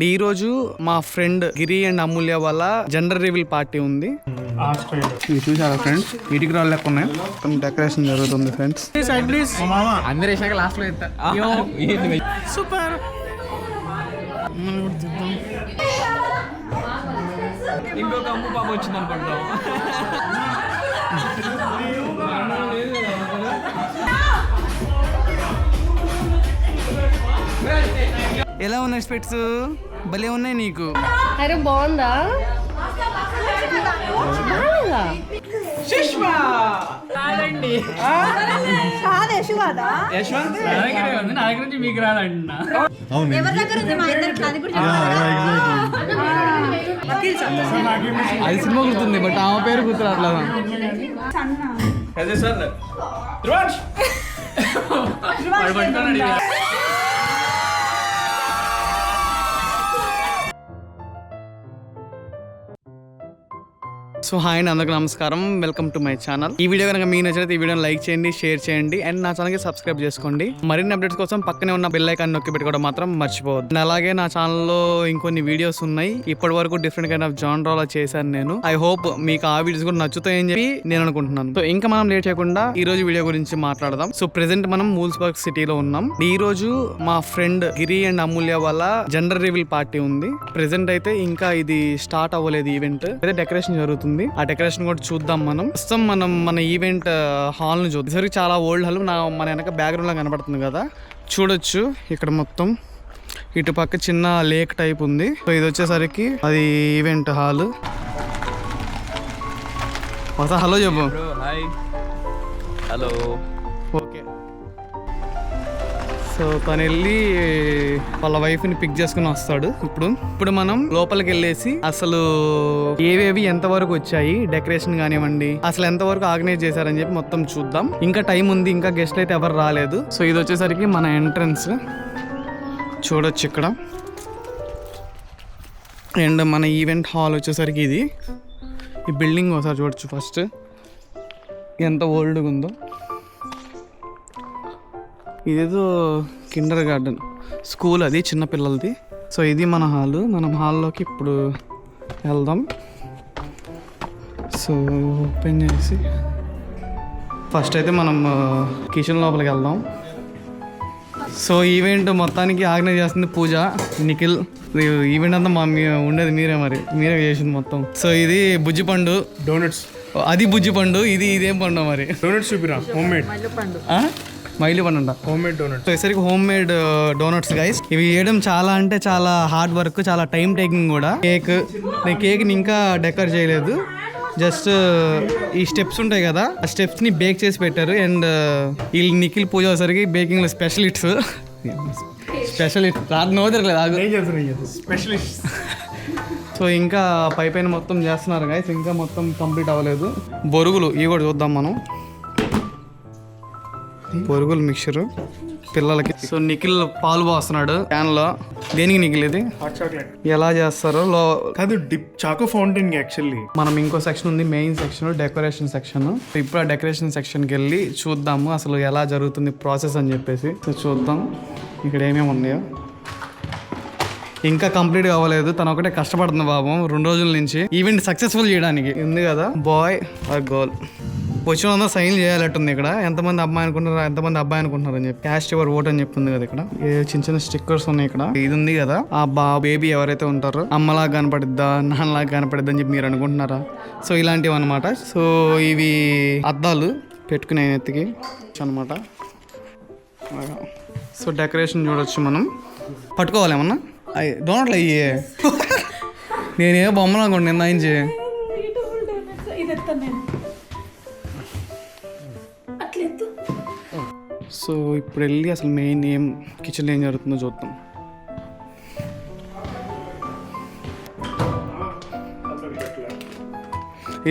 ఈ రోజు మా ఫ్రెండ్ గిరి అండ్ అమూల్య వాళ్ళ జెండర్ రివీల్ పార్టీ ఉంది. ఇవి చూసారా ఫ్రెండ్స్, వీటికి రాళ్ళు లెక్క ఉన్నాయి. డెకరేషన్ జరుగుతుంది ఫ్రెండ్స్. అందరు వేసాక లాస్ట్ లో సూపర్. ఇంకొక అమ్ము పాప వచ్చింది అనుకుంటాం. ఎలా ఉన్నాయి స్పెట్స్? భలే ఉన్నాయి నీకు. అరే బాగుందా? నా దగ్గర నుంచి మీకు రాదండి. అది సినిమా గుర్తుంది బట్ ఆమె పేరు గుర్తు అట్లా. సో హాయ్ అండి, అందరికీ నమస్కారం. Welcome to my channel. ఈ వీడియో కనుక మీకు నచ్చితే ఈ వీడియోని లైక్ చేయండి, షేర్ చేయండి అండ్ నా ఛానల్కి సబ్స్క్రైబ్ చేసుకోండి. మరిన్ని అప్డేట్స్ కోసం పక్కనే ఉన్న బెల్ ఐకాన్ నొక్కి పెట్టుకోవడం మాత్రం మర్చిపోవద్దు. అలాగే నా ఛానల్లో ఇంకొన్ని వీడియోస్ ఉన్నాయి. ఇప్పటి వరకు డిఫరెంట్ కైండ్ ఆఫ్ జానరాలో చేశాను నేను. ఐ హోప్ మీకు ఆ వీడియోస్ కూడా నచ్చుతాయని చెప్పి నేను అనుకుంటున్నాను. సో ఇంకా మనం లేట్ చేయకుండా ఈ రోజు వీడియో గురించి మాట్లాడదాం. సో ప్రెసెంట్ మనం మూల్స్బర్గ్ సిటీలో ఉన్నాం. ఈ రోజు మా ఫ్రెండ్ గిరి అండ్ అమూల్య వాళ్ళ జెండర్ రివీల్ పార్టీ ఉంది. ప్రెసెంట్ అయితే ఇంకా ఇది స్టార్ట్ అవ్వలేదు. ఈవెంట్ అయితే డెకరేషన్ జరుగుతుంది. ఆ డెకరేషన్ కూడా చూద్దాం. మనం మన ఈవెంట్ హాల్ ను చూద్దాం. సరే, చాలా ఓల్డ్ హాల్ మన వెనక బ్యాక్గ్రౌండ్ లా కనబడుతుంది కదా, చూడొచ్చు. ఇక్కడ మొత్తం ఇటు పక్క చిన్న లేక్ టైప్ ఉంది. సో ఇది వచ్చేసరికి అది ఈవెంట్ హాల్. హలో చెప్పు. హలో. ఓకే. సో తను వెళ్ళి వాళ్ళ వైఫ్ ని పిక్ చేసుకుని వస్తాడు. ఇప్పుడు మనం లోపలికి వెళ్ళేసి అసలు ఏవేవి ఎంత వరకు వచ్చాయి, డెకరేషన్ కానివ్వండి, అసలు ఎంత వరకు ఆర్గనైజ్ చేశారని చెప్పి మొత్తం చూద్దాం. ఇంకా టైం ఉంది, ఇంకా గెస్ట్లు అయితే ఎవరు రాలేదు. సో ఇది వచ్చేసరికి మన ఎంట్రన్స్ చూడొచ్చు ఇక్కడ. అండ్ మన ఈవెంట్ హాల్ వచ్చేసరికి ఇది. ఈ బిల్డింగ్ ఒకసారి చూడొచ్చు ఫస్ట్ ఎంత ఓల్డ్గా ఉందో. ఇదేదో కిండర్ గార్డెన్ స్కూల్, అది చిన్నపిల్లలది. సో ఇది మన హాలు. మనం హాల్లోకి ఇప్పుడు వెళ్దాం. సో ఓపెన్ చేసి ఫస్ట్ అయితే మనం కిచెన్ లోపలికి వెళ్దాం. సో ఈవెంట్ మొత్తానికి ఆర్గనైజ్ చేస్తుంది పూజ, నిఖిల్. ఈవెంట్ అంతా ఉండేది మీరే చేసింది మొత్తం. సో ఇది బుజ్జి పండు డోనట్స్, అది బుజ్జి పండు, ఇదేం పండు మరి? డోనట్స్ చూపిరా. హోమ్ మేడ్ మైలు పండు అంట. Home made donuts. వచ్చేసరికి హోమ్ మేడ్ డోనట్స్ గైస్. ఇవి చేయడం చాలా అంటే చాలా హార్డ్ వర్క్, చాలా టైం టేకింగ్ కూడా. నేను కేక్ని ఇంకా డెకర్ చేయలేదు. జస్ట్ ఈ స్టెప్స్ ఉంటాయి కదా, ఆ స్టెప్స్ని బేక్ చేసి పెట్టారు. అండ్ వీళ్ళు నిఖిల్ పూజ వచ్చేసరికి బేకింగ్లో స్పెషలిస్ట్. సో ఇంకా పైపైన మొత్తం చేస్తున్నారు గైస్, ఇంకా మొత్తం కంప్లీట్ అవ్వలేదు. బొరుగులు ఇవి కూడా చూద్దాం మనం. బొరుగులు మిక్చర్ పిల్లలకి. సో నిఖిల్ పాలు పోస్తున్నాడు క్యాన్ లో. దేనికి నిఖిల్ ఇది? Hot chocolate. ఎలా చేస్తారో కాదు, డిప్ చాకో ఫౌంటైన్. యాక్చువల్లీ మనం ఇంకో సెక్షన్ ఉంది, మెయిన్ సెక్షన్, డెకరేషన్ సెక్షన్. ఇప్పుడు ఆ డెకరేషన్ సెక్షన్కి వెళ్ళి చూద్దాము అసలు ఎలా జరుగుతుంది ప్రాసెస్ అని చెప్పేసి. సో చూద్దాం ఇక్కడ ఏమేమి ఉన్నాయో. ఇంకా కంప్లీట్ అవ్వలేదు. తను ఒకటే కష్టపడుతుంది పాపం 2 రోజుల నుంచి ఈవెంట్ సక్సెస్ఫుల్ చేయడానికి. ఉంది కదా బాయ్ ఆర్ గర్ల్, వచ్చిన సైన్ చేయాలట్టుంది. ఇక్కడ ఎంతమంది అమ్మాయి అనుకుంటున్నారు, ఎంతమంది అబ్బాయి అనుకుంటున్నారు అని చెప్పి క్యాస్ట్ యువర్ ఓట్ అని చెప్తుంది కదా. ఇక్కడ చిన్న చిన్న స్టిక్కర్స్ ఉన్నాయి. ఇక్కడ ఇది ఉంది కదా, ఆ బేబీ ఎవరైతే ఉంటారో అమ్మలాగా కనపడిద్దా, నాన్నలాగా కనపడిద్దా అని చెప్పి మీరు అనుకుంటున్నారా? సో ఇలాంటివి అనమాట. సో ఇవి అద్దాలు పెట్టుకునే ఎత్తికి అనమాట. సో డెకరేషన్ చూడొచ్చు మనం. పట్టుకోవాలి ఏమన్నా డోనట్లు అయ్యే. నేనే బొమ్మలు అనుకోండి నిన్న నుంచి. సో ఇప్పుడు వెళ్ళి అసలు మెయిన్ కిచెన్లో ఏం జరుగుతుందో చూద్దాం.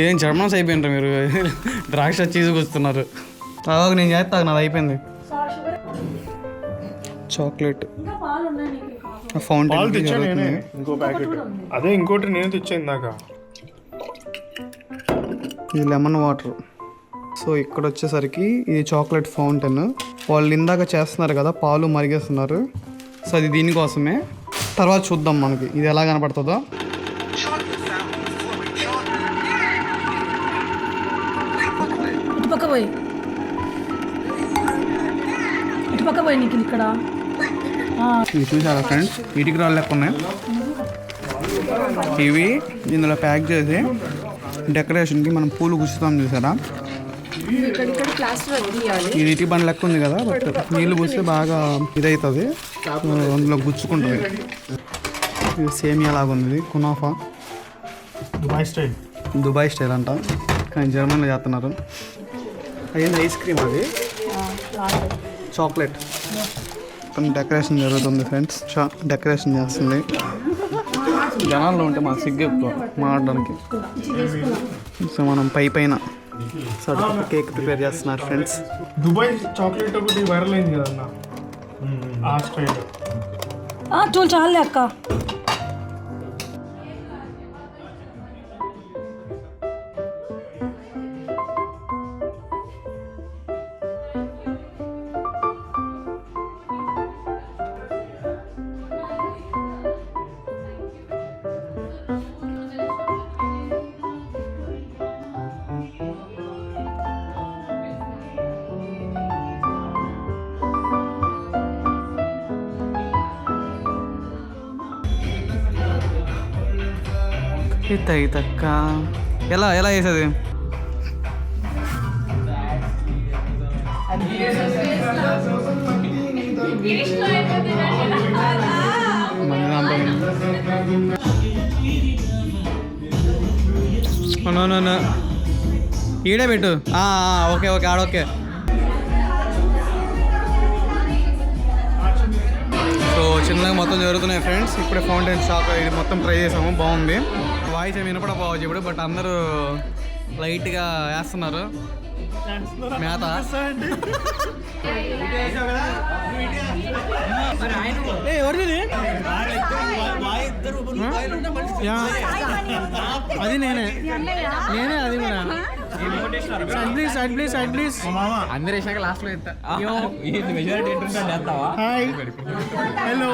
ఏం జర్మన్స్ అయిపోయింటారు మీరు, ద్రాక్ష చీజ్ కూస్తున్నారు. నేను చేస్తా, నాది అయిపోయింది. చాక్లెట్ ఫౌంటైన్ ఇంకో ప్యాకెట్. అదే ఇంకోటి నేను తెచ్చాను దాకా. ఇది లెమన్ వాటర్. సో ఇక్కడ వచ్చేసరికి ఇది చాక్లెట్ ఫౌంటైన్. వాళ్ళు ఇందాక చేస్తున్నారు కదా, పాలు మరిగేస్తున్నారు. సో అది దీనికోసమే. తర్వాత చూద్దాం మనకి ఇది ఎలా కనపడుతుందో. ఇటుపక్క పోయి నీకు ఇక్కడ ఇవి చూసారా ఫ్రెండ్స్, ఇటుకి రాళ్ళు లెక్క ఉన్నాయి. ఇవి ఇందులో ప్యాక్ చేసి డెకరేషన్కి మనం పూలు గుచ్చుతాం చూసారా. ఇది ఇటు బండి లెక్క ఉంది కదా, బట్ నీళ్ళు పూస్తే బాగా ఇదవుతుంది, అందులో గుచ్చుకుంటుంది. ఇది సేమియా లాగా ఉంది, కునాఫా దుబాయ్ స్టైల్ అంట, కానీ జర్మనీలో చేస్తున్నారు. అయ్యింది ఐస్ క్రీమ్, అది చాక్లెట్. కొన్ని డెకరేషన్ జరుగుతుంది ఫ్రెండ్స్, డెకరేషన్ చేస్తుంది. జనాల్లో ఉంటే మాకు సిగ్గు ఎక్కువ మాట్లాడడానికి. సో మనం పైన కేక్ ప్రిపేర్ చేస్తున్నారు ఫ్రెండ్స్. దుబాయ్ చాక్లెట్ ఒకటి వైరల్ అయింది కదన్న, ఆ స్టైల్. చాలే అక్క. తక్క ఎలా ఎలా వేసేది? ఈడే పెట్టు. Okay okay ఆడోకే. సో చిన్నగా మొత్తం జరుగుతున్నాయి ఫ్రెండ్స్. ఇప్పుడే ఫౌంటైన్ షాప్ ఇది మొత్తం ట్రై చేసాము, బాగుంది. వాయిస్ ఏమి వినపడపోవచ్చు ఇప్పుడు, బట్ అందరూ లైట్గా వేస్తున్నారు మేత. అది నేనే అది కూడా. Side please. అందరు వేసాక లాస్ట్ లో ఎత్తా. మెజారిటీ చేస్తావా? Hi, hello.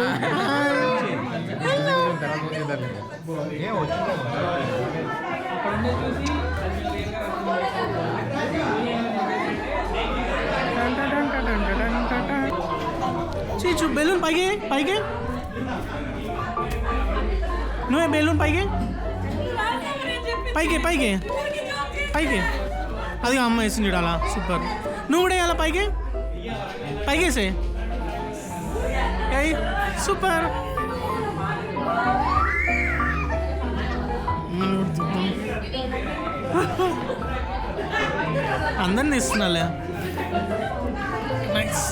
చూ బెలూన్ పైకి నువ్వే బెలూన్ పైకి అది అమ్మ వేసింది చూడాలా. సూపర్. నువ్వు కూడా వేయాలా పైకి వేసే. సూపర్. అందరిని ఇస్తున్నాలే. నైస్.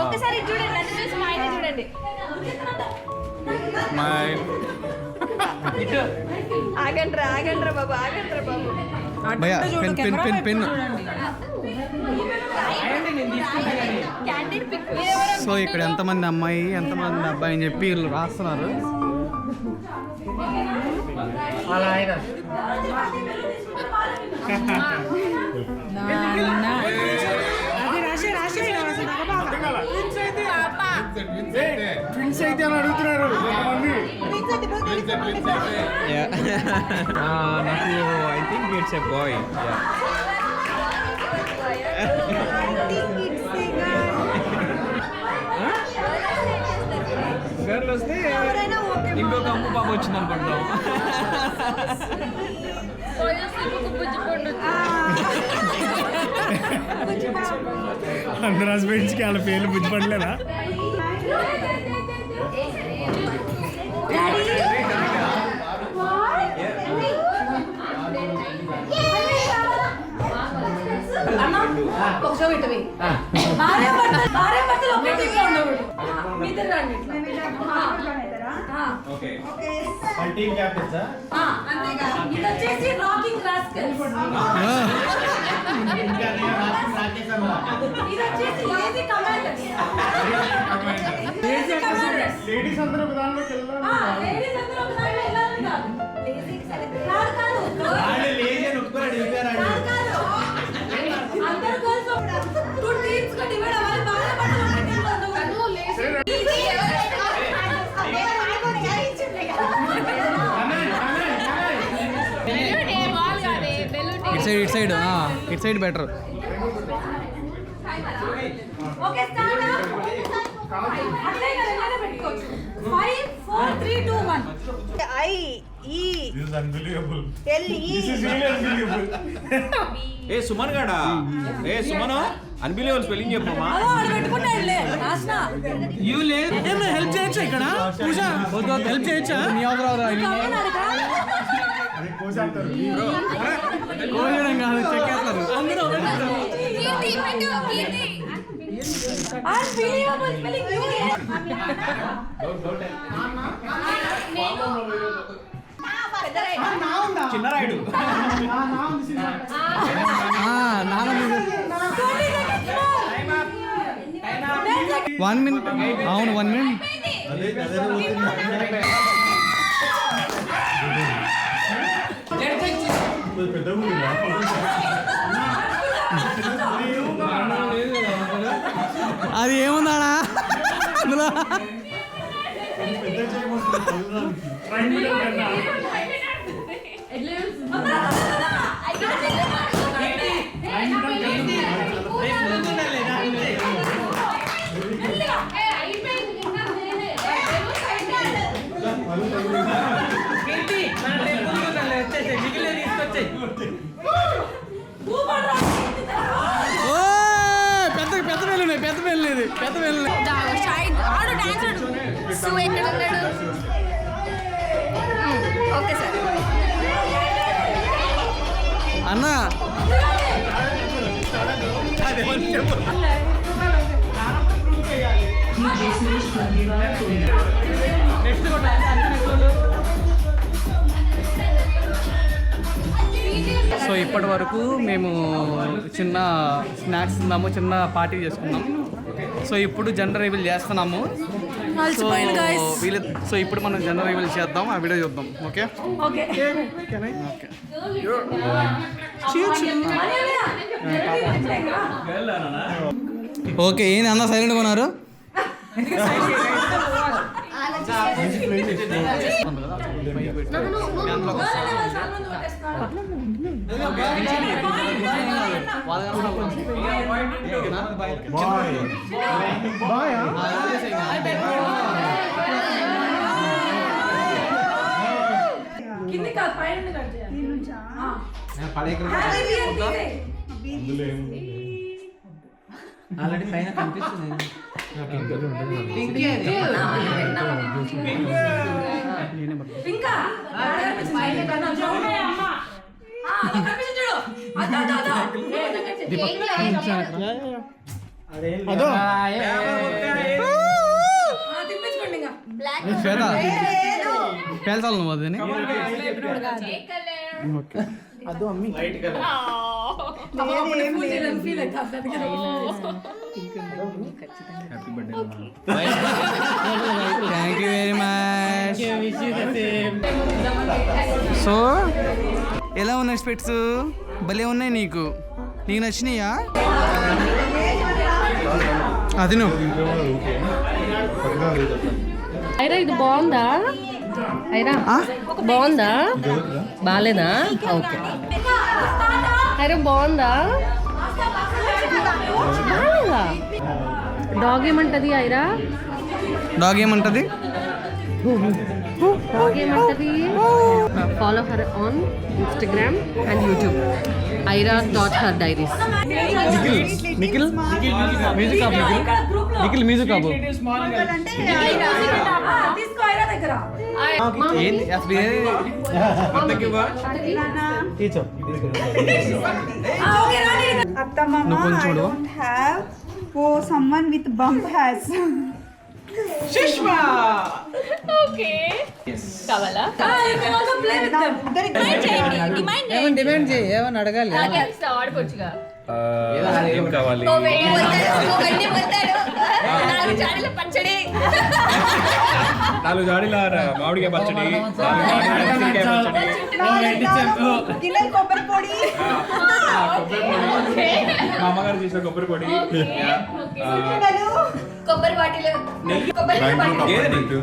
ఒకసారి చూడండి, నన్ను చూసి మా ఆయన చూడండి. ఆగండ్రా బాబు. భయ్యా పెన్. Candid pick. సో ఇక్కడ ఎంతమంది అమ్మాయి ఎంతమంది అబ్బాయి అని చెప్పి వీళ్ళు రాస్తున్నారు. ట్విన్స్ అయితే అని అడుగుతున్నారు నాకు I think it's a boy. Girl వస్తే ఇంకొక అమ్మ పాప వచ్చింది అనుకుంటాం. అందరు హస్బెండ్స్కి వాళ్ళ పేర్లు బుజ్జిపడలేదా? లేడీస్ అందరూ ఒక దానిలోకి వెళ్ళాలి. ఇటు సైడ్ బెటర్. ఓకే స్టార్ట్ అట్లే కదా పెట్టుకోవచ్చు 5 4 3 2 1 ఐ ఈ This is unbelievable. ఎల్ ఈ This is really unbelievable. ఏ సుమన్ గాడా ఏ సుమన్ అన్బిలీవబుల్ స్పెల్లింగ్ చెప్పమ్మా. అదో ఆడ పెట్టుకున్నాడులే రాస్నా యూ లేదు హెల్ప్ చేయొచ్చా ఇక్కడ హెల్ప్ చేయొచ్చా నీ అవసరం అరే కోసాడతారు. కోయడం కాదు చెక్కేస్తారు. కీర్తి పెట్టు కీర్తి అన్బిలీవబుల్ స్పెల్లింగ్ యూ చిన్న రాయుడు. వన్ మినిట్ అవును 1 మినిట్. అది ఏముందాడా అందులో ఓ పెద్ద పెద్ద వేలు ఉన్నాయి, పెద్ద వేలు లేదు, పెద్ద వేలు లేదు. ఆడు డాన్స్ ఆడు సు ఎక్కడ ఉన్నాడు ఓకే సార్ అన్న సో ఇప్పటి వరకు మేము చిన్న స్నాక్స్ తిన్నాము, చిన్న పార్టీ చేసుకున్నాం. సో ఇప్పుడు జెండర్ రివీల్ చేస్తున్నాము. సో ఇప్పుడు మనం జెండర్ రివీల్ చేద్దాం, ఆ వీడియో చూద్దాం. ఓకే ఓకే ఓకే ఏంది అందరూ సైలెంట్గా ఉన్నారు? కింది కాదు పైన కట్ చేయాలి ఈ నుంచా అందులో ఏముంది? ఆల్రెడీ పైన కనిపిస్తుంది. ఇంకా పైన కనిపించు అమ్మ అదో కనిపించు చూడు అదో తిప్పించుకోండి ఇంకా బ్లాక్ శ్వేత పేల్చాలి నువ్వు అదని. ఓకే ఫీల్ అవుతుంది thank you very much. So ఎలా ఉన్నాయి స్పెట్స్? భలే ఉన్నాయి. నీకు నచ్చినాయా? అది నువ్వు ఐరా ఇది బాగుందా? ఐరా బాగుందా? బాగాలేదా? ఓకే ఐరా బాగుందా? బాగాలేదా? డాగ్ ఏమంటది ఐరా? డాగ్ ఏమంటది? డాగ్ ఏమంటది? Follow her on Instagram and YouTube ira.her-diaries. Nikhil music of Nikhil music of తీసుకో ఐరా దగ్గర ఏంటి అసలు ఓకే రాని Atta mama, No, I Conchudo. don't have for someone with bump has. Okay కావాలా ప్లే విత్ దెం డిమాండ్ చేయండి demand చేయి, ఏమని అడగాలి. ఆడుకోవచ్చుగా ఏం కావాలి? వెండి పోతాడు 4 చాడీల పచ్చడి 4 జాడీల మామిడికాయ పచ్చడి, 4 జాడీల ఉసిరికాయ పచ్చడి, Ginal కొబ్బరి పొడి. మా అమ్మగారు చేసిన కొబ్బరి పొడి, కొబ్బరి బాటిల్ కొబ్బరి బాటిల్ గేదె నీకు.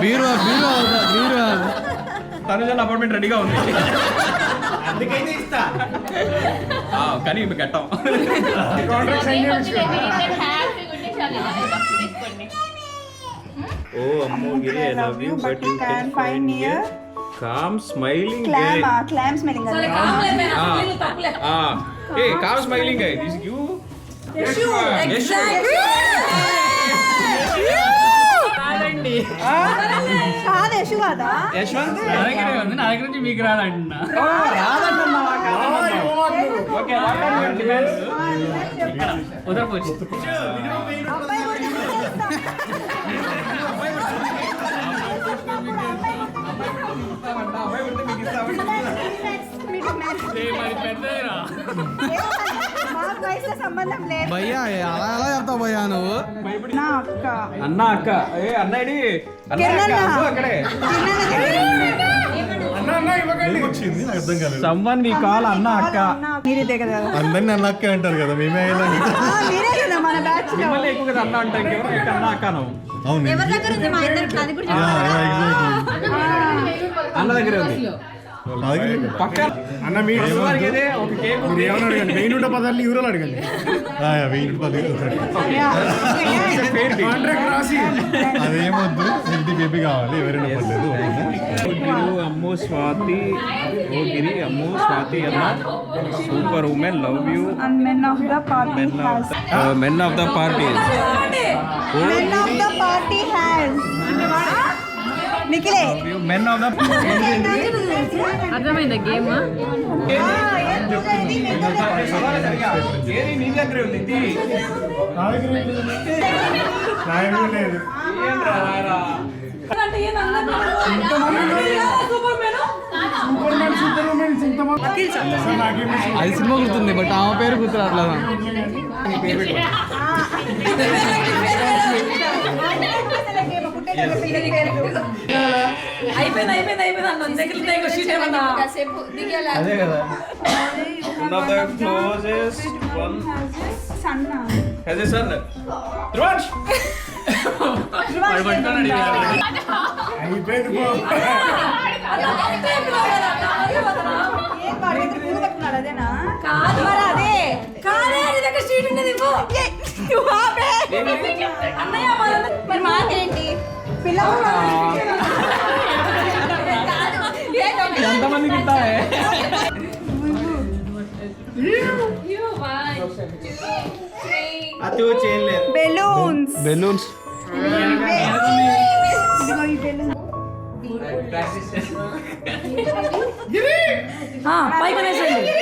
బీరు తనుజ అపార్ట్మెంట్ రెడీగా ఉంది. అందుకైతే ఇస్తా. కానీ మీకు కట్టాం. ఓ అమ్మో Giri, I love you but you can find here calm smiling clam smelling సరే కామ్లే మేడం ఫీల్ తప్పులే ఏ calm smiling guy this you Yashu exactly కాదు యశు కాదా యశ్వంత్ నా దగ్గరే ఉంది, నా దగ్గర నుంచి మీకు రాదంటున్నా. Okay what are your demands? వదలపోవచ్చు. మరి పెద్దరా మాకు వయసుతో సంబంధం లేదు. భయ్యా అలా ఎలా చెప్తావు భయ్యా నువ్వు? నా అక్క అన్న అక్క ఏ అన్నడి అన్న కిరణ్ అక్క అన్న. అక్కడే వచ్చింది నాకు అర్థం కాలేదు. సమ్వన్ వి కాల్ అన్న అక్క. మీరే కదా అందరినీ అన్న అక్కే అంటారు కదా, మేమే అయినా మీరే కదా మన బ్యాచ్ లో. మిమ్మల్ని ఎక్కువ కదా అన్న అంటే ఇంకెవరు ఎక్కువ అన్న అక్క అను. అవును ఎవరి దగ్గర ఉంది మా ఇద్దరికి అది కూడా అన్న దగ్గరే ఉంది పక్క అన్న మీరు ప్రస్తుతానికి అయితే ఒక కేక్ ఉంది. ఏమన్నా అడగండి, 1010 యూరోలు అడగండి. 1010 కాంట్రాక్ట్ రాసి అదేమొద్దు, ఇంటి బేబీ కావాలి, ఎవరైనా పర్లేదు. గిరు అమ్మో స్వాతి ఓ గిరి అమ్మో స్వాతి అన్న super woman love you And men of the party has. Men of the party Men of the party has. నిఖిలే మెన్ ఆఫ్ ద అర్థమైందా గేమ్? ఏది నీ దగ్గరే ఉంది ఇది. నా దగ్గర లేదు. ఏంట్రా రారా? అంటే ఏందన్నా సూపర్ మేడం అది సినిమా గుర్తుంది బట్ ఆమె పేరు గుర్తురాట్లేదు. అయిపోయింది అన్న దగ్గర ఇంకో షీట్ ఏమన్నా అదే కదా one of the closest one సన్న has a son ధ్రువంష్ అయిపోయింది పో. ఏం వాడి దగ్గర పూలు పట్టుకున్నాడు అదేనా? కాదు మరి అదే కాదే నీ దగ్గర షీట్ ఉన్నది ఇవ్వు అన్నయ్య మరి మాకేంటి పిల్లలు ఎంతమందికి ఇస్తావే అతి చేయలేదు బెలూన్స్ బెలూన్స్ ఇదిగో ఈ బెలూన్ పైకి వేసేయండి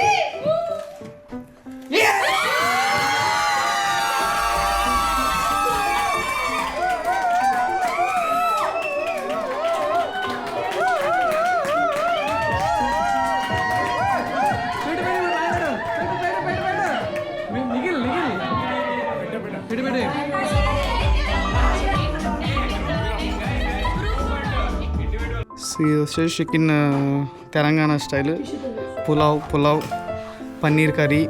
ఇది వచ్చేసి chicken Telangana style pulao paneer curry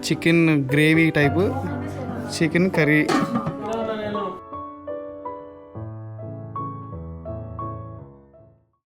chicken gravy type chicken curry